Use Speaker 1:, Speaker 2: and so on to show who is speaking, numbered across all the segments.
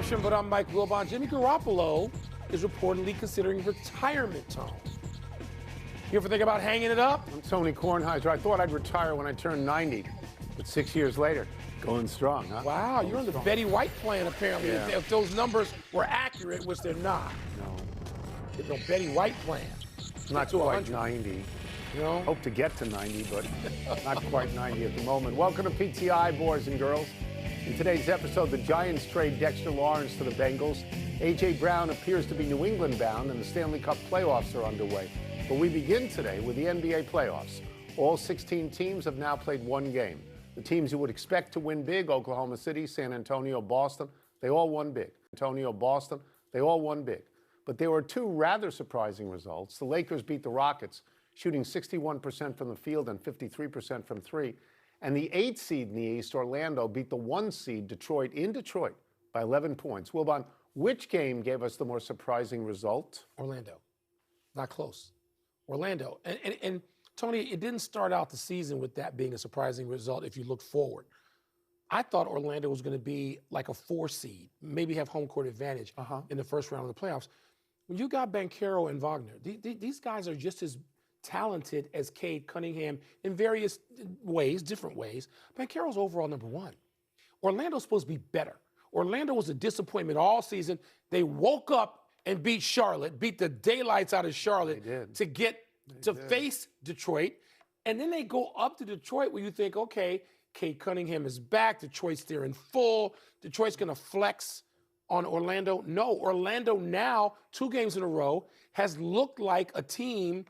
Speaker 1: Interruption, but I'm Mike Wilbon. Jimmy Garoppolo is reportedly considering retirement tone. You ever think about hanging it up?
Speaker 2: I'm Tony Kornheiser. I thought I'd retire when I turned 90, but 6 years later, going strong, huh?
Speaker 1: Wow, you're on the Betty White plan, apparently.
Speaker 2: Yeah.
Speaker 1: If those numbers were accurate, which they're not.
Speaker 2: No,
Speaker 1: It's no Betty White plan.
Speaker 2: not
Speaker 1: to
Speaker 2: quite
Speaker 1: 100.
Speaker 2: 90.
Speaker 1: You know?
Speaker 2: Hope to get to 90, but not quite 90 at the moment. Welcome to PTI, boys and girls. In today's episode, the Giants trade Dexter Lawrence to the Bengals. A.J. Brown appears to be New England bound, and the Stanley Cup playoffs are underway. But we begin today with the NBA playoffs. All 16 teams have now played one game. The teams you would expect to win big, Oklahoma City, San Antonio, Boston, they all won big. Antonio, Boston, they all won big. But there were two rather surprising results. The Lakers beat the Rockets, shooting 61% from the field and 53% from three. And the 8th seed in the East, Orlando, beat the 1 seed, Detroit, in Detroit by 11 points. Wilbon, which game gave us the more surprising result?
Speaker 1: Orlando. Not close. Orlando. And Tony, it didn't start out the season with that being a surprising result if you look forward. I thought Orlando was going to be like a 4 seed, maybe have home court advantage in the first round of the playoffs. When you got Banchero and Wagner, these guys are just as talented as Cade Cunningham in various ways, different ways. Banchero's overall number 1. Orlando's supposed to be better. Orlando was a disappointment all season. They woke up and beat Charlotte, beat the daylights out of Charlotte to get to face Detroit. And then they go up to Detroit where you think, okay, Cade Cunningham is back. Detroit's there in full. Detroit's going to flex on Orlando. No, Orlando now, 2 games in a row, has looked like a team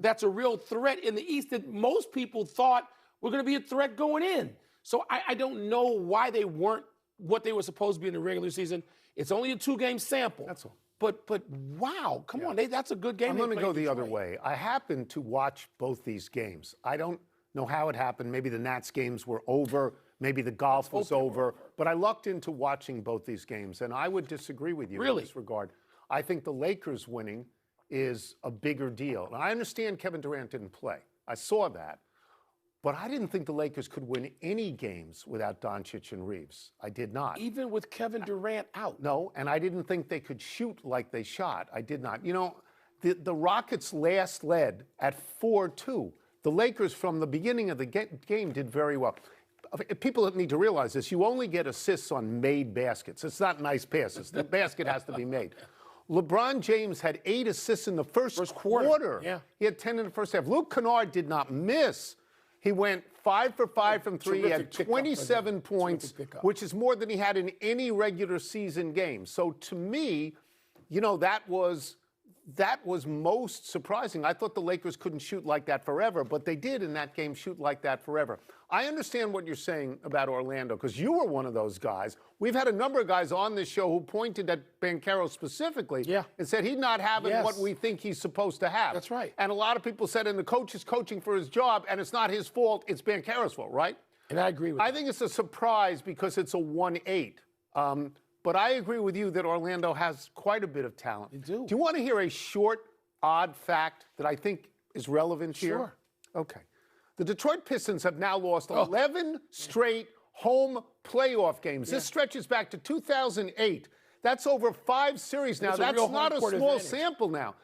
Speaker 1: that's a real threat in the East that most people thought were going to be a threat going in. So I don't know why they weren't what they were supposed to be in the regular season. It's only a 2-game sample.
Speaker 2: That's all.
Speaker 1: But wow, come on, that's a good game.
Speaker 2: I'm going to go the other way. I happened to watch both these games. I don't know how it happened. Maybe the Nats games were over. Maybe the golf was over. But I lucked into watching both these games, and I would disagree with you in this regard. I think the Lakers winning is a bigger deal. And I understand Kevin Durant didn't play. I saw that. But I didn't think the Lakers could win any games without Doncic and Reeves. I did not.
Speaker 1: Even with Kevin Durant out.
Speaker 2: No, and I didn't think they could shoot like they shot. I did not. You know, the Rockets last led at 4-2. The Lakers from the beginning of the game did very well. People need to realize this. You only get assists on made baskets. It's not nice passes. The basket has to be made. LeBron James had 8 assists in the first quarter.
Speaker 1: Yeah.
Speaker 2: He had 10 in the first half. Luke Kennard did not miss. He went 5 for 5 from 3. He had 27 points, which is more than he had in any regular season game. So to me, you know, that was most surprising. I thought the Lakers couldn't shoot like that forever, but they did in that game shoot like that forever. I understand what you're saying about Orlando because you were one of those guys. We've had a number of guys on this show who pointed at Banchero specifically and said he's not having what we think he's supposed to have.
Speaker 1: That's right.
Speaker 2: And a lot of people said, and the coach is coaching for his job, and it's not his fault, it's Banchero's fault, right?
Speaker 1: And I agree with
Speaker 2: I think it's a surprise because it's a 1-8. But I agree with you that Orlando has quite a bit of talent.
Speaker 1: They do.
Speaker 2: Do you want to hear a short, odd fact that I think is relevant here?
Speaker 1: Sure.
Speaker 2: Okay. The Detroit Pistons have now lost 11 straight home playoff games. This stretches back to 2008. That's over 5 series now. That's not a small sample now.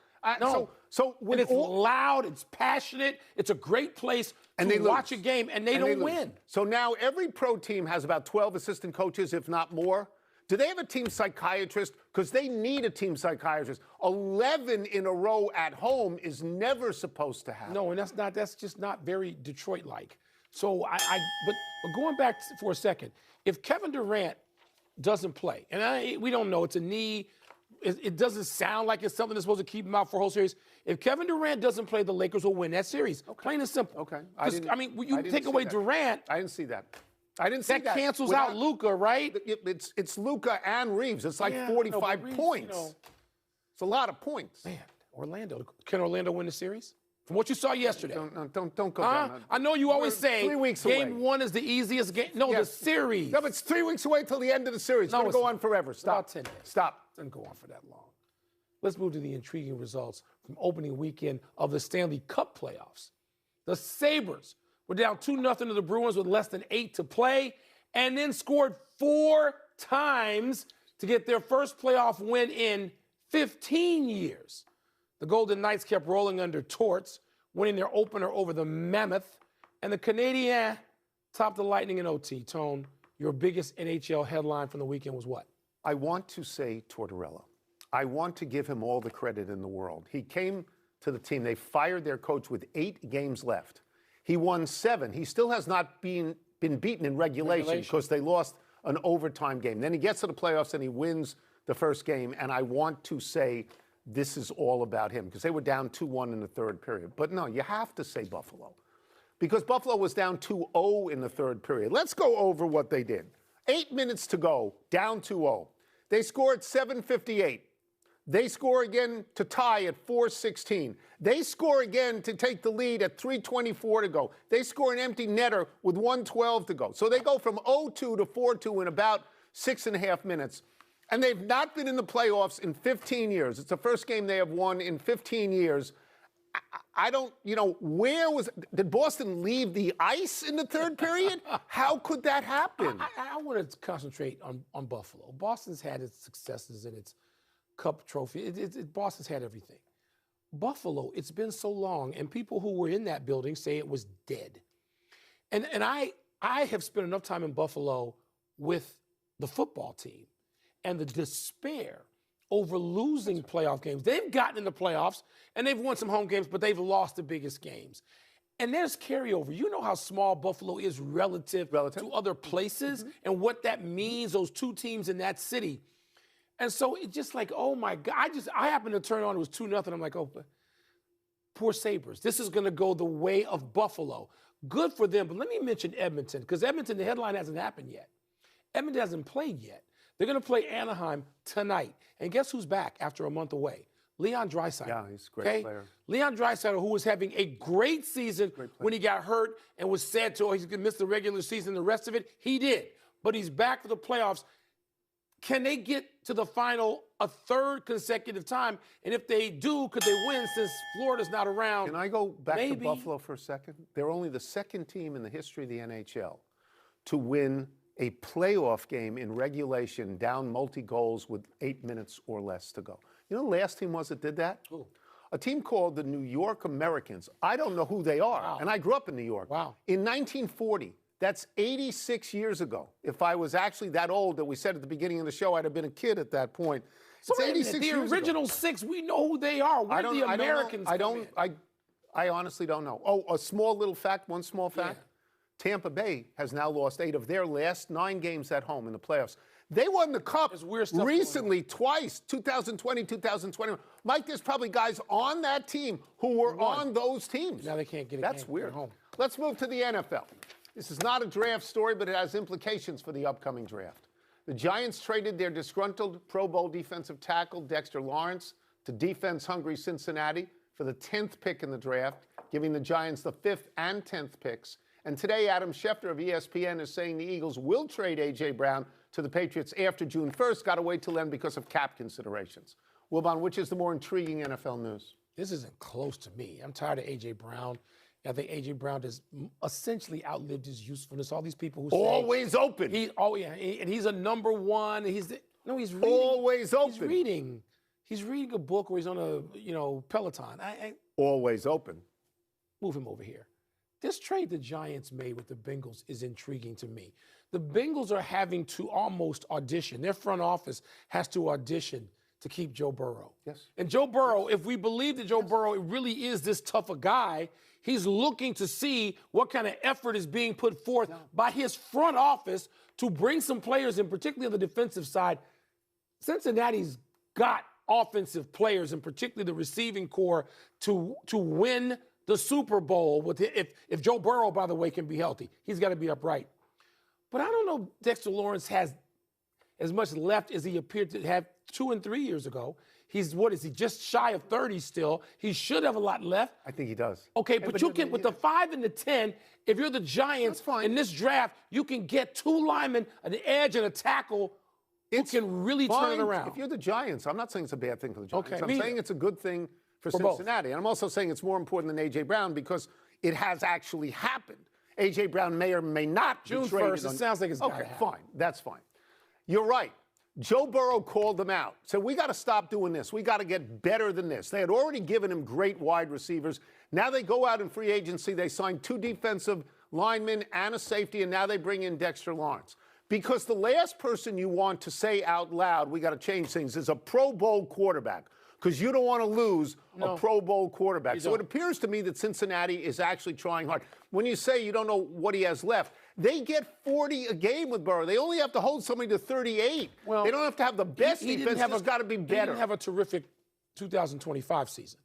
Speaker 2: So
Speaker 1: and it's loud, it's passionate, it's a great place to watch a game, and they don't win.
Speaker 2: So now every pro team has about 12 assistant coaches, if not more. Do they have a team psychiatrist? Because they need a team psychiatrist. 11 in a row at home is never supposed to happen.
Speaker 1: No, and that's just not very Detroit-like. So but going back for a second, if Kevin Durant doesn't play, and we don't know, it's a knee, it doesn't sound like it's something that's supposed to keep him out for a whole series. If Kevin Durant doesn't play, the Lakers will win that series. Plain and simple.
Speaker 2: Okay.
Speaker 1: You take away Durant.
Speaker 2: I didn't see that. I didn't see that.
Speaker 1: That cancels out Luka, right?
Speaker 2: It's Luka and Reeves. It's like 45 points. It's a lot of points.
Speaker 1: Man, Orlando. Can Orlando win the series? From what you saw yesterday.
Speaker 2: Don't go down.
Speaker 1: I know you always say
Speaker 2: 3 weeks away.
Speaker 1: Game 1 is the easiest game. No, the series.
Speaker 2: No, but it's 3 weeks away till the end of the series. It's going to go on forever. Stop.
Speaker 1: About 10 days.
Speaker 2: Stop.
Speaker 1: It doesn't go on for that long. Let's move to the intriguing results from opening weekend of the Stanley Cup playoffs. The Sabres were down 2-0 to the Bruins with less than 8 to play, and then scored 4 times to get their first playoff win in 15 years. The Golden Knights kept rolling under Torts, winning their opener over the Mammoth, and the Canadiens topped the Lightning in OT. Tone, your biggest NHL headline from the weekend was what?
Speaker 2: I want to say Tortorella. I want to give him all the credit in the world. He came to the team. They fired their coach with 8 games left. He won 7. He still has not been beaten in regulation because they lost an overtime game. Then he gets to the playoffs and he wins the first game. And I want to say this is all about him because they were down 2-1 in the third period. But no, you have to say Buffalo because Buffalo was down 2-0 in the third period. Let's go over what they did. 8 minutes to go, down 2-0. They scored 7:58. They score again to tie at 4:16. They score again to take the lead at 3:24 to go. They score an empty netter with 1:12 to go. So they go from 0-2 to 4-2 in about 6.5 minutes. And they've not been in the playoffs in 15 years. It's the first game they have won in 15 years. I don't, did Boston leave the ice in the third period? How could that happen?
Speaker 1: I want to concentrate on Buffalo. Boston's had its successes and its Cup trophy. Boston's had everything. Buffalo, it's been so long, and people who were in that building say it was dead. And I have spent enough time in Buffalo with the football team and the despair over losing playoff games. They've gotten in the playoffs, and they've won some home games, but they've lost the biggest games. And there's carryover. You know how small Buffalo is relative. To other places and what that means, those two teams in that city. And so it's just like, oh, my God. I happened to turn on. It was 2-0. I'm like, oh, poor Sabres. This is going to go the way of Buffalo. Good for them. But let me mention Edmonton, because Edmonton, the headline hasn't happened yet. Edmonton hasn't played yet. They're going to play Anaheim tonight. And guess who's back after a month away? Leon Draisaitl.
Speaker 2: Yeah, he's a great player.
Speaker 1: Leon Draisaitl, who was having a great season when he got hurt and was said to, he's going to miss the regular season, the rest of it. He did. But he's back for the playoffs. Can they get to the final a third consecutive time? And if they do, could they win since Florida's not around?
Speaker 2: Can I go back to Buffalo for a second? They're only the second team in the history of the NHL to win a playoff game in regulation down multi-goals with 8 minutes or less to go. You know the last team was that did that?
Speaker 1: Who?
Speaker 2: A team called the New York Americans. I don't know who they are.
Speaker 1: Wow.
Speaker 2: And I grew up in New York.
Speaker 1: Wow.
Speaker 2: In 1940. That's 86 years ago. If I was actually that old that we said at the beginning of the show, I'd have been a kid at that point. It's 86 years ago.
Speaker 1: The original 6, we know who they are. Where the Americans
Speaker 2: I honestly don't know. Oh, a small little fact, one small fact.
Speaker 1: Yeah.
Speaker 2: Tampa Bay has now lost 8 of their last 9 games at home in the playoffs. They won the Cup recently twice, 2020, 2021. Mike, there's probably guys on that team who were on those teams.
Speaker 1: Now they can't get it.
Speaker 2: That's weird. Home. Let's move to the NFL. This is not a draft story, but it has implications for the upcoming draft. The Giants traded their disgruntled Pro Bowl defensive tackle, Dexter Lawrence, to defense-hungry Cincinnati for the 10th pick in the draft, giving the Giants the 5th and 10th picks. And today, Adam Schefter of ESPN is saying the Eagles will trade A.J. Brown to the Patriots after June 1st. Got to wait till then because of cap considerations. Wilbon, which is the more intriguing NFL news?
Speaker 1: This isn't close to me. I'm tired of A.J. Brown. I think A.J. Brown has essentially outlived his usefulness. All these people who say
Speaker 2: always open.
Speaker 1: And he's a number one. He's reading.
Speaker 2: Always open.
Speaker 1: He's reading a book or he's on a Peloton.
Speaker 2: Always open.
Speaker 1: Move him over here. This trade the Giants made with the Bengals is intriguing to me. The Bengals are having to almost audition. Their front office has to audition to keep Joe Burrow.
Speaker 2: Yes.
Speaker 1: And Joe Burrow, if we believe that Joe Burrow really is this tough a guy, he's looking to see what kind of effort is being put forth by his front office to bring some players in, particularly on the defensive side. Cincinnati's got offensive players, and particularly the receiving core, to win the Super Bowl with if Joe Burrow, by the way, can be healthy. He's got to be upright. But I don't know if Dexter Lawrence has as much left as he appeared to have 2 and 3 years ago. He's, what is he, just shy of 30 still. He should have a lot left.
Speaker 2: I think he does.
Speaker 1: Okay, but you can, with the 5 and the 10, if you're the Giants in this draft, you can get 2 linemen, an edge, and a tackle who can really turn it around.
Speaker 2: If you're the Giants, I'm not saying it's a bad thing for the Giants.
Speaker 1: Okay,
Speaker 2: I'm saying it's a good thing for Cincinnati. And I'm also saying it's more important than A.J. Brown because it has actually happened. A.J. Brown may or may not be traded.
Speaker 1: June 1st, it sounds like it's got to happen.
Speaker 2: Okay, fine. That's fine. You're right. Joe Burrow called them out, said, we got to stop doing this. We got to get better than this. They had already given him great wide receivers. Now they go out in free agency. They signed 2 defensive linemen and a safety, and now they bring in Dexter Lawrence. Because the last person you want to say out loud, we got to change things, is a Pro Bowl quarterback. Because you don't want to lose a Pro Bowl quarterback. So it appears to me that Cincinnati is actually trying hard. When you say you don't know what he has left, they get 40 a game with Burrow. They only have to hold somebody to 38. Well, they don't have to have the best defense. It's got to be better.
Speaker 1: He didn't have a terrific 2025 season.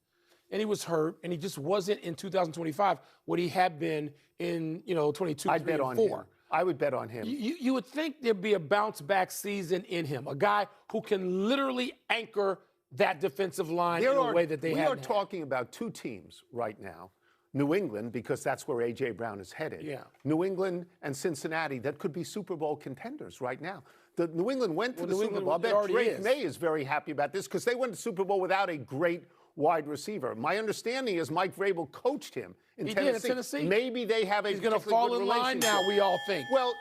Speaker 1: And he was hurt, and he just wasn't in 2025 what he had been in, 22,
Speaker 2: I'd bet on
Speaker 1: 4.
Speaker 2: him. I would bet on him.
Speaker 1: You would think there'd be a bounce-back season in him, a guy who can literally anchor that defensive line in a way that they haven't.
Speaker 2: We are talking about 2 teams right now. New England, because that's where A.J. Brown is headed.
Speaker 1: Yeah.
Speaker 2: New England and Cincinnati, that could be Super Bowl contenders right now. The New England went to the Super Bowl. I bet Drake May is very happy about this because they went to the Super Bowl without a great wide receiver. My understanding is Mike Vrabel coached him in Tennessee.
Speaker 1: Did at Tennessee.
Speaker 2: Maybe they have a
Speaker 1: He's going to fall in line now, we all think.
Speaker 2: Well,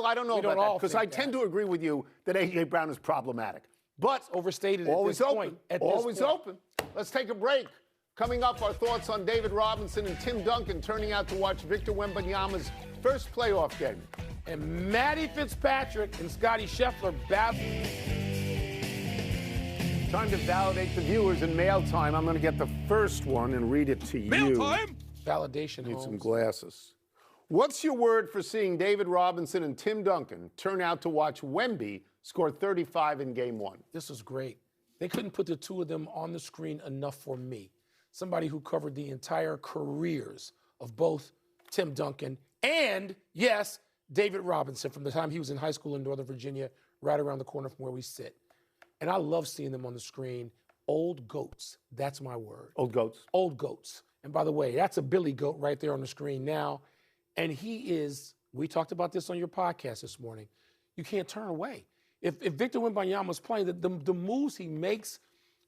Speaker 2: I don't know about that because I tend to agree with you that A.J. Brown is problematic. But
Speaker 1: it's overstated
Speaker 2: always
Speaker 1: at this
Speaker 2: open.
Speaker 1: point.
Speaker 2: Always open. Let's take a break. Coming up, our thoughts on David Robinson and Tim Duncan turning out to watch Victor Wembanyama's first playoff game.
Speaker 1: And Matty Fitzpatrick and Scotty Scheffler battle.
Speaker 2: Time to validate the viewers in mail time. I'm going to get the first one and read it to you.
Speaker 3: Mail time?
Speaker 1: Validation.
Speaker 2: Need some glasses. What's your word for seeing David Robinson and Tim Duncan turn out to watch Wemby score 35 in Game 1?
Speaker 1: This was great. They couldn't put the 2 of them on the screen enough for me. Somebody who covered the entire careers of both Tim Duncan and, yes, David Robinson from the time he was in high school in Northern Virginia, right around the corner from where we sit. And I love seeing them on the screen. Old goats. That's my word.
Speaker 2: Old goats.
Speaker 1: Old goats. And by the way, that's a Billy goat right there on the screen now. And he is, we talked about this on your podcast this morning, you can't turn away. If Victor Wembanyama's playing, the moves he makes,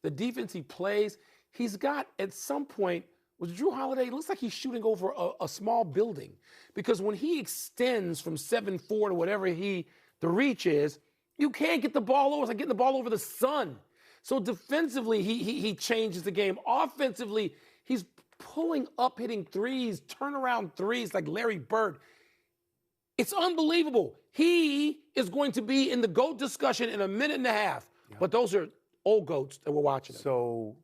Speaker 1: the defense he plays, he's got, at some point, with Drew Holiday, it looks like he's shooting over a small building. Because when he extends from 7'4" to whatever the reach is, you can't get the ball over. It's like getting the ball over the sun. So defensively, he changes the game. Offensively, he's pulling up, hitting threes, turnaround threes like Larry Bird. It's unbelievable. He is going to be in the GOAT discussion in a minute and a half. Yeah. But those are old GOATs that we're watching.
Speaker 2: So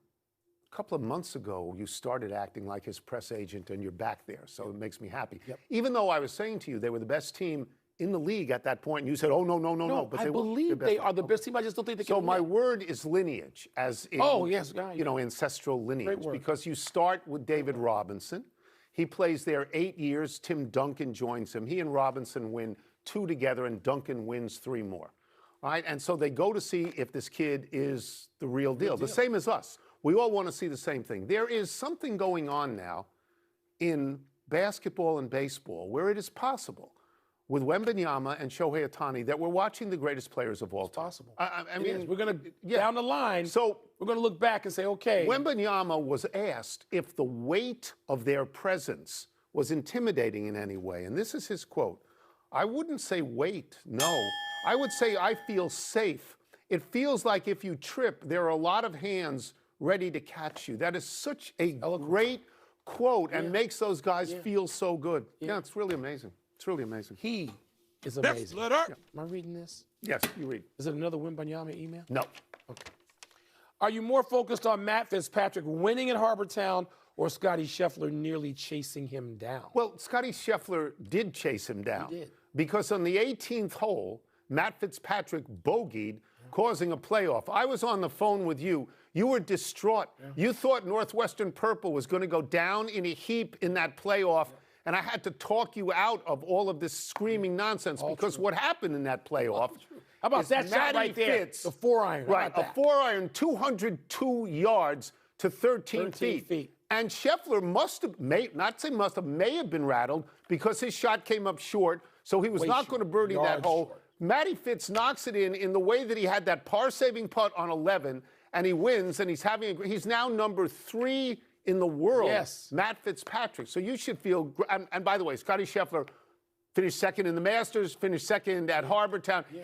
Speaker 2: a couple of months ago, you started acting like his press agent, and you're back there. So it makes me happy. Yep. Even though I was saying to you they were the best team in the league at that point, and you said, oh, no. But
Speaker 1: I believe they are the best team. I just don't think they can win.
Speaker 2: So my word is lineage, as in, ancestral lineage. Because you start with David Robinson. He plays there 8 years. Tim Duncan joins him. He and Robinson win 2 together, and Duncan wins 3 more. All right? And so they go to see if this kid is the real deal. The same as us. We all want to see the same thing. There is something going on now in basketball and baseball where it is possible with Wembanyama and Shohei Ohtani that we're watching the greatest players of all time.
Speaker 1: Possible.
Speaker 2: I mean,
Speaker 1: we're going to, down the line,
Speaker 2: so
Speaker 1: we're going to look back and say, okay.
Speaker 2: Wembanyama was asked if the weight of their presence was intimidating in any way. And this is his quote. I wouldn't say weight, no. I would say I feel safe. It feels like if you trip, there are a lot of hands ready to catch you. That is such a great quote and makes those guys feel so good. Yeah, it's really amazing. It's really amazing.
Speaker 1: He is amazing.
Speaker 3: Next letter.
Speaker 1: Am I reading this?
Speaker 2: Yes, you read.
Speaker 1: Is it another Wembanyama email?
Speaker 2: No.
Speaker 1: Okay. Are you more focused on Matt Fitzpatrick winning at Harbortown or Scotty Scheffler nearly chasing him down?
Speaker 2: Well, Scotty Scheffler did chase him down.
Speaker 1: He did.
Speaker 2: Because on the 18th hole, Matt Fitzpatrick bogeyed, causing a playoff. I was on the phone with you. You were distraught. Yeah. You thought Northwestern Purple was going to go down in a heap in that playoff. Yeah. And I had to talk you out of all of this screaming nonsense because what happened in that playoff?
Speaker 1: How about that shot right there? The 4-iron.
Speaker 2: Right, a 4-iron, 202 yards to 13 feet. And Scheffler may have been rattled because his shot came up short, so he was not going to birdie that hole. Short. Matty Fitz knocks it in the way that he had that par-saving putt on 11, and he wins, and he's now number 3 in the world, Matt Fitzpatrick. So you should feel, and by the way, Scotty Scheffler finished second in the Masters, finished second at Harbortown. Yeah.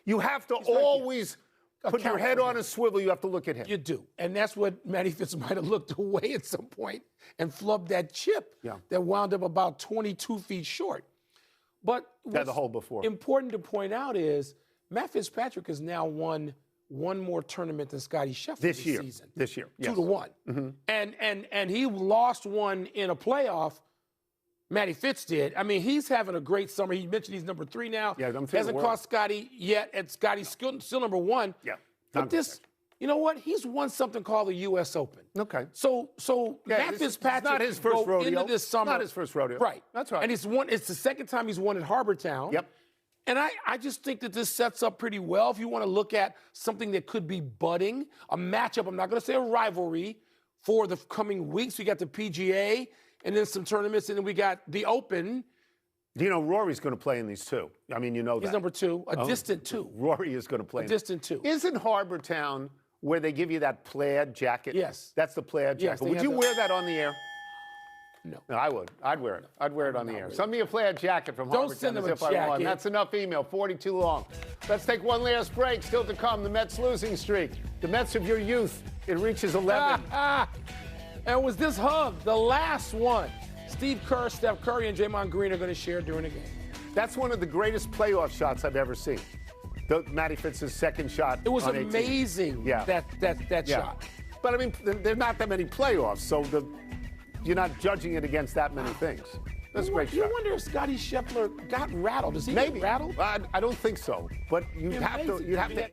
Speaker 2: You have to
Speaker 1: right here.
Speaker 2: always put your
Speaker 1: Account
Speaker 2: head
Speaker 1: for
Speaker 2: on
Speaker 1: him.
Speaker 2: a swivel. You have to look at him.
Speaker 1: You do. And that's what Matty Fitz might have looked away at some point and flubbed that chip that wound up about 22 feet short. But
Speaker 2: Had the hole before.
Speaker 1: Important to point out is Matt Fitzpatrick has now won one more tournament than Scottie Scheffler this season.
Speaker 2: This year, yes.
Speaker 1: 2-1. And he lost one in a playoff. Matty Fitz did. I mean, he's having a great summer. He mentioned he's number 3 now.
Speaker 2: Yeah, I'm
Speaker 1: hasn't caught Scottie yet, and Scottie's still number 1.
Speaker 2: Yeah.
Speaker 1: But this, you know what? He's won something called the U.S. Open.
Speaker 2: Okay.
Speaker 1: So Matt Fitzpatrick
Speaker 2: it's not his first rodeo.
Speaker 1: into this summer.
Speaker 2: Not his first rodeo.
Speaker 1: Right.
Speaker 2: That's right.
Speaker 1: And it's the second time he's won at Harbor Town.
Speaker 2: Yep.
Speaker 1: And I just think that this sets up pretty well if you want to look at something that could be budding, a matchup. I'm not going to say a rivalry for the coming weeks. We got the PGA and then some tournaments, and then we got the Open.
Speaker 2: You know, Rory's going to play in these too. I mean, you know that.
Speaker 1: He's number 2, a distant 2.
Speaker 2: Rory is going to play.
Speaker 1: A distant 2.
Speaker 2: Isn't Harbor Town where they give you that plaid jacket?
Speaker 1: Yes.
Speaker 2: That's the plaid
Speaker 1: Yes,
Speaker 2: jacket. Would you wear that on the air?
Speaker 1: No.
Speaker 2: No, I would. I'd wear it. I'd wear it on the air. Send me a plaid jacket from Harbor
Speaker 1: send
Speaker 2: Town
Speaker 1: them
Speaker 2: as
Speaker 1: a
Speaker 2: if I won.
Speaker 1: jacket.
Speaker 2: That's enough email. 42 long. Let's take one last break. Still to come, the Mets losing streak. The Mets of your youth. It reaches 11.
Speaker 1: And it was this hug, the last one. Steve Kerr, Steph Curry, and Draymond Green are going to share during the game.
Speaker 2: That's one of the greatest playoff shots I've ever seen. Matty Fitz's second shot.
Speaker 1: It was
Speaker 2: on 18.
Speaker 1: amazing, that shot.
Speaker 2: But I mean, there are not that many playoffs, so you're not judging it against that many things. That's a great shot.
Speaker 1: You wonder if Scottie Scheffler got rattled. Does he get rattled?
Speaker 2: I don't think so. But you'd have to.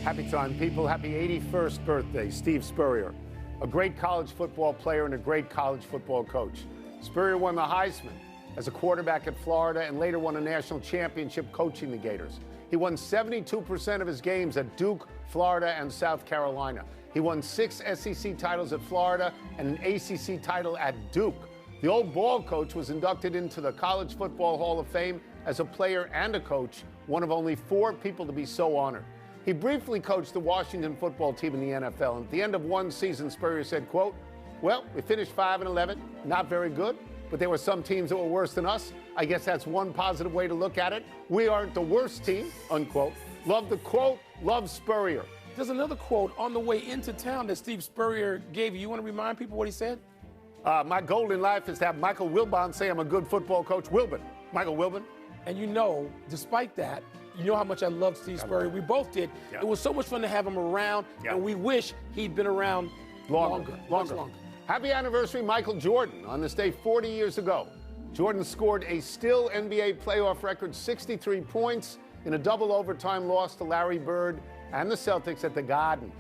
Speaker 2: Happy time, people. Happy 81st birthday, Steve Spurrier. A great college football player and a great college football coach. Spurrier won the Heisman as a quarterback at Florida and later won a national championship coaching the Gators. He won 72% of his games at Duke, Florida, and South Carolina. He won 6 SEC titles at Florida and an ACC title at Duke. The old ball coach was inducted into the College Football Hall of Fame as a player and a coach, one of only 4 people to be so honored. He briefly coached the Washington football team in the NFL, and at the end of one season, Spurrier said, quote, "Well, we finished 5-11, not very good, but there were some teams that were worse than us. I guess that's one positive way to look at it. We aren't the worst team," unquote. Love the quote, love Spurrier.
Speaker 1: There's another quote on the way into town that Steve Spurrier gave you. You want to remind people what he said?
Speaker 2: My goal in life is to have Michael Wilbon say I'm a good football coach. Wilbon. Michael Wilbon.
Speaker 1: And you know, despite that, you know how much I love Steve Spurrier. We both did. It was so much fun to have him around, and we wish he'd been around longer.
Speaker 2: Happy anniversary, Michael Jordan. On this day 40 years ago, Jordan scored a still NBA playoff record 63 points in a double overtime loss to Larry Bird and the Celtics at the Garden.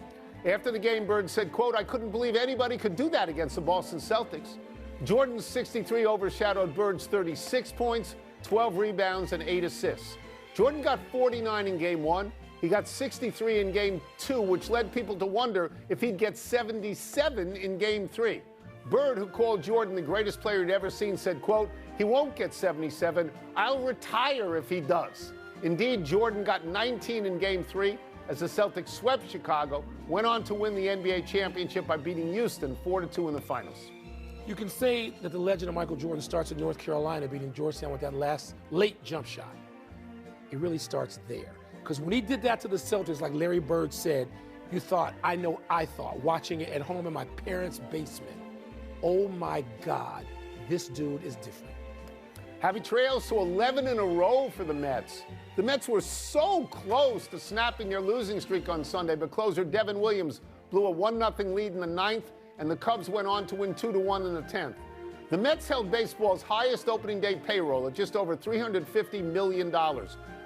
Speaker 2: After the game, Bird said, quote, "I couldn't believe anybody could do that against the Boston Celtics." Jordan's 63 overshadowed Bird's 36 points, 12 rebounds, and 8 assists. Jordan got 49 in Game 1. He got 63 in Game 2, which led people to wonder if he'd get 77 in Game 3. Bird, who called Jordan the greatest player he'd ever seen, said, quote, "He won't get 77. I'll retire if he does." Indeed, Jordan got 19 in Game 3 as the Celtics swept Chicago, went on to win the NBA championship by beating Houston 4-2 in the finals.
Speaker 1: You can say that the legend of Michael Jordan starts in North Carolina, beating Georgetown with that last late jump shot. It really starts there. Because when he did that to the Celtics, like Larry Bird said, you thought, I thought, watching it at home in my parents' basement, oh my God, this dude is different.
Speaker 2: Happy trails to 11 in a row for the Mets. The Mets were so close to snapping their losing streak on Sunday, but closer Devin Williams blew a 1-0 lead in the 9th, and the Cubs went on to win 2-1 in the 10th. The Mets held baseball's highest opening day payroll at just over $350 million.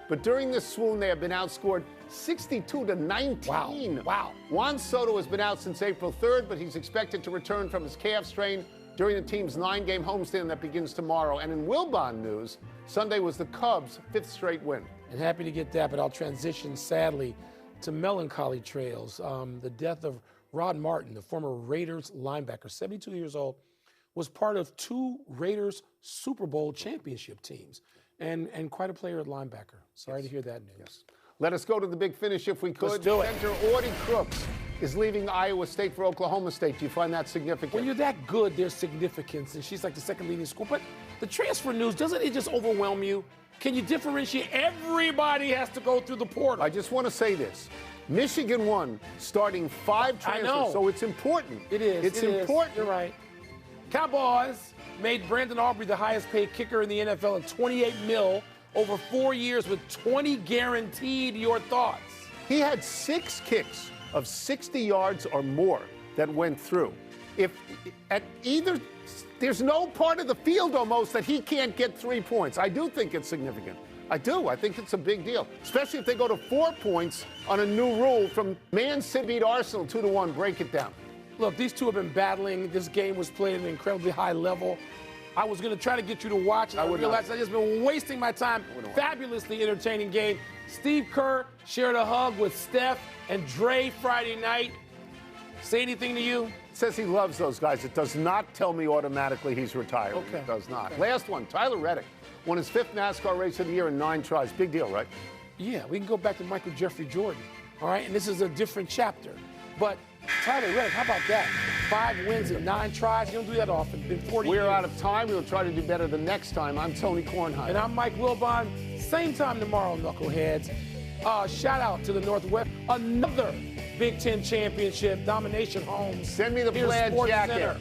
Speaker 2: But during this swoon, they have been outscored 62-19.
Speaker 1: Wow.
Speaker 2: Juan Soto has been out since April 3rd, but he's expected to return from his calf strain during the team's 9-game homestand that begins tomorrow. And in Wilbon news, Sunday was the Cubs' 5th straight win.
Speaker 1: And happy to get that, but I'll transition, sadly, to melancholy trails. The death of Rod Martin, the former Raiders linebacker, 72 years old, was part of 2 Raiders Super Bowl championship teams. And quite a player at linebacker. Sorry to hear that news.
Speaker 2: Yes. Let us go to the big finish if we could.
Speaker 1: Let's do it.
Speaker 2: Center Audie Crooks is leaving Iowa State for Oklahoma State. Do you find that significant?
Speaker 1: When you're that good, there's significance, and she's like the second leading scorer. But the transfer news, doesn't it just overwhelm you? Can you differentiate? Everybody has to go through the portal.
Speaker 2: I just want to say this. Michigan won, starting 5 transfers,
Speaker 1: I know.
Speaker 2: so it's important.
Speaker 1: It is.
Speaker 2: It's
Speaker 1: it is.
Speaker 2: important.
Speaker 1: You're right. Cowboys made Brandon Aubrey the highest paid kicker in the NFL at $28 million over 4 years with 20 guaranteed. Your thoughts?
Speaker 2: He had 6 kicks of 60 yards or more that went through. If at either, there's no part of the field almost that he can't get 3 points. I do think it's significant. I do. I think it's a big deal, especially if they go to 4 points on a new rule from Man City beat Arsenal 2-1. Break it down.
Speaker 1: Look, these two have been battling. This game was played at an incredibly high level. I was going to try to get you to watch, and I realized I just been wasting my time. Fabulously entertaining game. Steve Kerr shared a hug with Steph and Dre Friday night. Say anything to you?
Speaker 2: Says he loves those guys. It does not tell me automatically he's retired.
Speaker 1: Okay.
Speaker 2: It does not.
Speaker 1: Okay.
Speaker 2: Last one, Tyler Reddick won his 5th NASCAR race of the year in 9 tries. Big deal, right?
Speaker 1: Yeah, we can go back to Michael Jeffrey Jordan, all right? And this is a different chapter. But Tyler Reddick, how about that? 5 wins in 9 tries. You don't do that often. Been 40 years.
Speaker 2: We're out of time. We'll try to do better the next time. I'm Tony Kornheiser.
Speaker 1: And I'm Mike Wilbon. Same time tomorrow, knuckleheads. Shout out to the Northwest. Another Big Ten championship domination home.
Speaker 2: Send me the
Speaker 1: Here's
Speaker 2: plaid
Speaker 1: Sports
Speaker 2: jacket.
Speaker 1: Center.